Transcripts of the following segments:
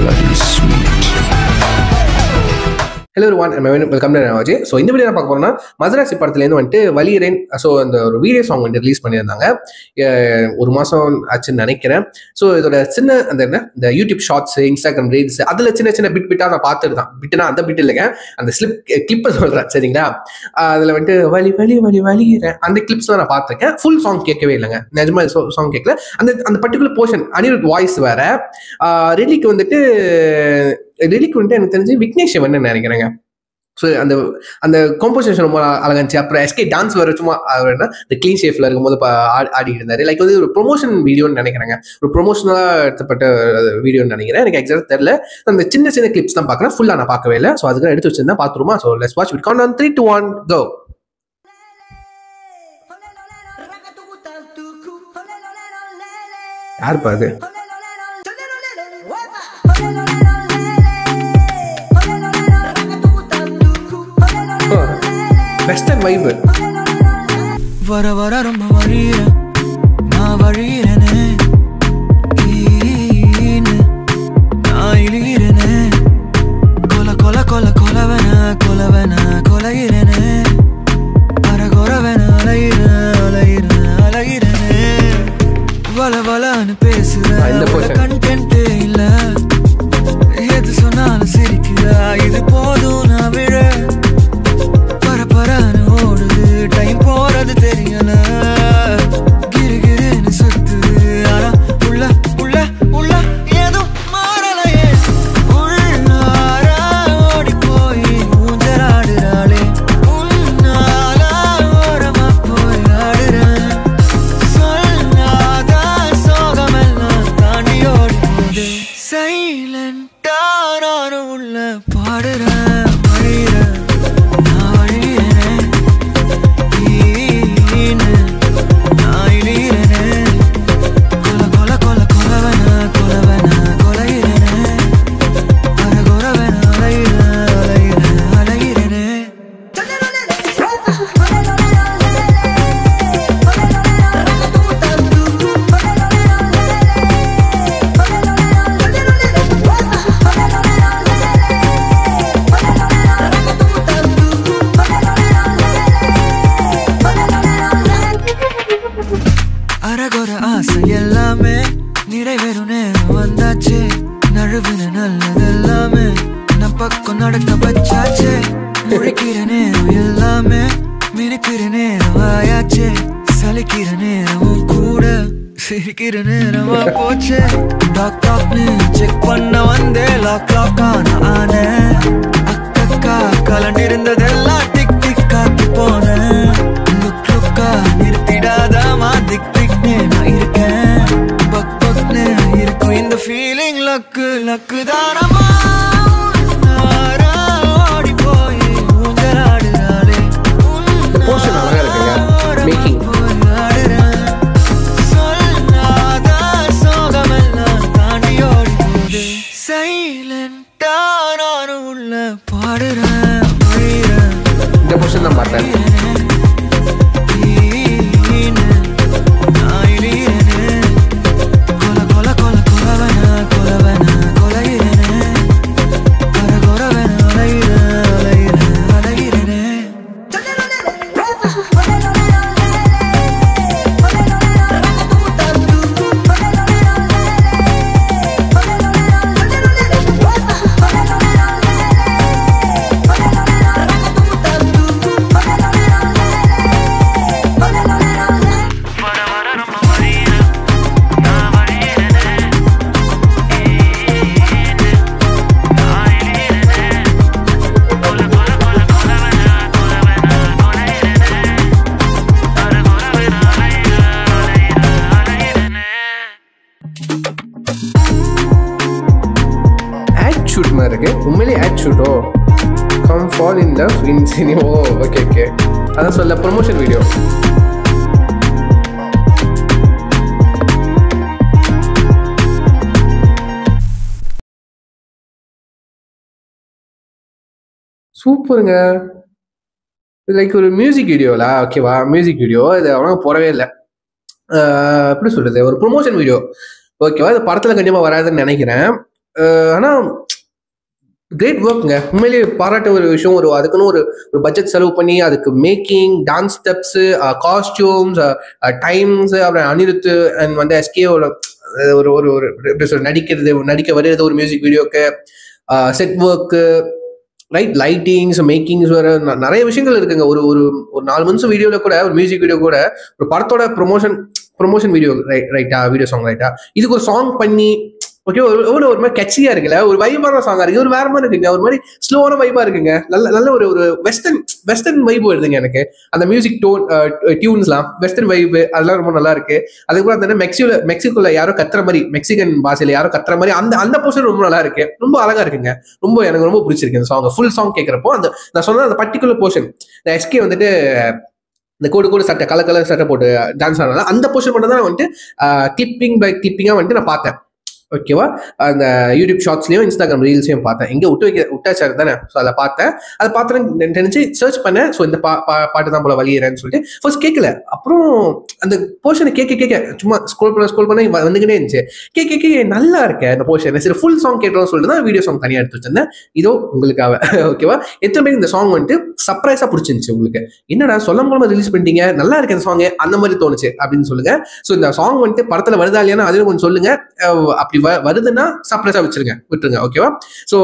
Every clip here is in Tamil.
bloody sweet. Hello everyone, welcome to Navaji. So இந்த வீடியோ பார்க்க போறோம்னா மதராசி படத்துலேருந்து வந்துட்டு வலியரேன். ஸோ அந்த ஒரு வீடியோ சாங் வந்து ரிலீஸ் பண்ணியிருந்தாங்க. ஒரு மாதம் ஆச்சுன்னு நினைக்கிறேன். ஸோ இதோட சின்ன அந்த என்ன இந்த யூடியூப் ஷார்ட்ஸ், இன்ஸ்டாகிராம் ரீல்ஸ் அதில் சின்ன சின்ன பிட்டாக நான் பார்த்துட்டு தான். பிட்டுனா அந்த பிட் இல்லைங்க, அந்த கிளிப்பை சொல்கிறேன் சரிங்களா. அதில் வந்துட்டு வலியரேன் அந்த கிளிப்ஸ் தான் நான் பார்த்துருக்கேன். ஃபுல் சாங் கேட்கவே இல்லைங்க, நிஜமா சாங் கேட்கல. அந்த பர்டிகுலர் போர்ஷன் அனிருத் வாய்ஸ் வேற. ரெலிக்கு வந்துட்டு எனக்கு தெரிஞ்சு விக்னேஷ் சிவன் நினைக்கிறேங்க. ஸோ அந்த காம்போசிஷன் ரொம்ப அழகா இருந்துச்சு. அப்புறம் எஸ்கே டான்ஸ் வர சும்மா இந்த கிளீன் ஷேஃப்ல இருக்கும்போது ஆடிட்டு இருந்தாரு. லைக் வந்து ஒரு ப்ரொமோஷன் வீடியோன்னு நினைக்கிறேங்க, ஒரு ப்ரொமோஷனலாக எடுத்தப்பட்ட வீடியோன்னு நினைக்கிறேன். எனக்கு எக்ஸாக்ட் தெரியல. அந்த சின்ன சின்ன கிளிப்ஸ் தான் பார்க்குறேன், ஃபுல்லாக நான் பார்க்கவே இல்லை. ஸோ அதுக்கு எடுத்து வச்சிருந்தா பார்த்துருமா. So let's watch it. Count on 3 2 1 go. யாருப்பா அது? Western vibe. வர வர ரொம்ப வழியிறேன், நான் வழியிறேனே, நான் இழிகிறேனே, கொல கொல கொல கொலவன கொலவன கொலையிறேனே, அரகொரவன அலையிறேனே, வள வளன்னு பேசுற கண்டென்ட் இல்ல, எது சொன்னாலும் சிரிக்கிற, இது போதும் நான் விழ, பரபரன்னு ஓடுது டைம் போறது தெரியல, கிருகிருன்னு சுத்துது ஆனா உள்ள உள்ள உள்ள ஏதும் மாறலையே, உள்ளார ஓடி போய் ஊஞ்சலாடுறாளே, உன்னால ஓரமா போய் ஆடுறேன், சொல்லாத சோகமெல்லாம் தாண்டி ஓடி போகுது, சைலண்டா நானும் உள்ள பாடுறேன், வழிறேன், அரகொர ஆசை எல்லாமே நிறைவேறும் நேரம் வந்தாச்சு, நழுவின நல்லதெல்லாமே நம் பக்கம் நடக்க வச்சாச்சு, முழிக்கிற நேரம் எல்லாமே மினுக்கிற நேரம் ஆயாச்சு, சலிக்கிற நேரமும் கூட சிரிக்கிற நேரமா போச்சு, டாக் டாக்னு செக் பண்ண வந்தே லாக் லாக்கான ஆன, அக்கக்கா கலண்டிருந்ததெல்லாம் டிக் டிக் காத்து போனேன், லுக் லுக்கா நிறுத்திடாதாமா திக் திக்னே நான் இருக்கேன், பக் பக்னு இருக்கும் இந்த ஃபீலிங், லக்கு லக்கு தானமா, ஓடி போய் ஊஞ்சலாடுறாளே, சொல்லாத சோகமெல்லாம் தாண்டி ஓடி போகுது, சைலண்டா நானும் உள்ள பாடுறேன், இந்த போர்ஷன் தான் பார்த்தேன். ஷூட் மாதிரி இருக்கு, உண்மையிலே ஆட் ஷூட்டோ, come fall in love in cinema. Okay okay, அதான் சொல்ல ப்ரொமோஷன் வீடியோ. சூப்பருங்க. லைக் ஒரு மியூசிக் வீடியோலா, ஓகேவா, மியூசிக் வீடியோ இது அவங்க போடவே இல்லை. எப்படி சொல்றது, ஒரு ப்ரொமோஷன் வீடியோ ஓகேவா. இது படத்தில் கண்டிப்பாக வராதுன்னு நினைக்கிறேன். ஆனால் கிரேட் ஒர்க்ங்க, உண்மையிலேயே பாராட்ட ஒரு விஷயம். அதுக்குன்னு ஒரு பட்ஜெட் செலவு பண்ணி அதுக்கு making, dance steps, costumes, times, அப்புறம் அனிருத் அண்ட் வந்து எஸ்கேவோட ஒரு ஒரு ஒரு எப்படி சொல்ற நடிக்க வருது ஒரு மியூசிக் வீடியோக்கு, set work, right, lightings, makings, வேற நிறைய விஷயங்கள் இருக்குங்க. ஒரு ஒரு ஒரு 4 நிமிஷம் வீடியோவில் கூட, ஒரு மியூசிக் வீடியோ கூட, ஒரு படத்தோட ப்ரொமோஷன் வீடியோ, ரைட்டா, வீடியோ சாங், ரைட்டா, இதுக்கு ஒரு சாங் பண்ணி, ஓகே, ஒரு மாதிரி கட்சியா இருக்குல்ல, ஒரு வைபான சாங்கா இருக்கு, ஒரு வேற மாதிரி இருக்குங்க, ஒரு மாதிரி ஸ்லோவான வைபா இருக்குங்க, நல்ல ஒரு வெஸ்டர்ன் வைப் வருதுங்க எனக்கு. அந்த மியூசிக் டியூன்ஸ்லாம் வெஸ்டர்ன் வைப், அதெல்லாம் ரொம்ப நல்லா இருக்கு. அதுக்கப்புறம் அந்த மெக்சிகோல யாரோ கத்துற மாதிரி, மெக்சிகன் பாஷையில யாரோ கத்துற மாதிரி அந்த போர்ஷன் ரொம்ப நல்லா இருக்கு, ரொம்ப அழகா இருக்குங்க. எனக்கு ரொம்ப பிடிச்சிருக்கு இந்த சாங். ஃபுல் சாங் கேட்கறப்போ நான் சொன்ன அந்த பர்டிகுலர் போர்ஷன், இந்த எஸ்கே வந்துட்டு இந்த கோடு சட்டை, கலர் சட்டை போட்டு டான்ஸ் ஆனால அந்த போர்ஷன் மட்டும் தான் வந்துட்டு கிளிப்பிங்கா வந்துட்டு நான் பார்த்தேன். ஓகேவா, அந்த யூடியூப் ஷார்ட்ஸ்லயும் இன்ஸ்டாகிராம் ரீல்ஸையும் பார்த்தேன். எங்க விட்டாச்சாரு தானே, ஸோ அதை பார்த்து நினைச்சு சர்ச் பண்ணேன். ஸோ இந்த பாட்டு தான் போல வலியறேன்னு சொல்லிட்டு ஃபர்ஸ்ட் கேட்கல. அப்புறம் அந்த போர்ஷனை கேட்க சும்மா ஸ்க்ரோல் பண்ண வந்துகிட்டே இருந்துச்சு. கேட்க நல்லா இருக்கேன் இந்த போர்ஷன். சரி, ஃபுல் சாங் கேட்டோம்னு சொல்லிட்டு தான் வீடியோ சாங் தனியாக எடுத்து வச்சிருந்தேன். இதோ உங்களுக்காக. ஓகேவா, எத்தனை பேருக்கு இந்த சாங் வந்துட்டு சர்ப்ரைஸா பிடிச்சிருந்துச்சு உங்களுக்கு? என்னடா சொல்லாம ரிலீஸ் பண்ணிட்டீங்க, நல்லா இருக்கு இந்த சாங், அந்த மாதிரி தோணுச்சு அப்படின்னு சொல்லுங்க. ஸோ இந்த சாங் வந்துட்டு படத்துல வருதா இல்லையா அதுவும் கொஞ்சம் சொல்லுங்க. அப்படி வருதுன்னா சர்ப்ரைஸா விட்டுருங்க. ஓகேவா, ஸோ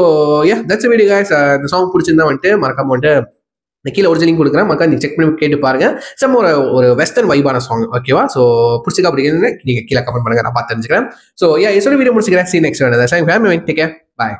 தட்ஸ் வீடியோ गाइस. இந்த சாங் பிடிச்சிருந்தா வந்துட்டு மறக்காம வந்துட்டு கீழே ஒரு லிங்க் கொடுக்குறேன், மறக்காம நீங்க செக் பண்ணி கேட்டு பாருங்க. செம்ம ஒரு வெஸ்டர்ன் வைபான சாங். ஓகேவா, ஸோ பிடிச்சிக்கா அப்படிங்கிறது நீங்க கீழே கமெண்ட் பண்ணுங்க, நான் பார்த்து தெரிஞ்சுக்கிறேன். ஸோ இதோட வீடியோ முடிச்சுக்கிறேன். See you next one. That's time. Bye.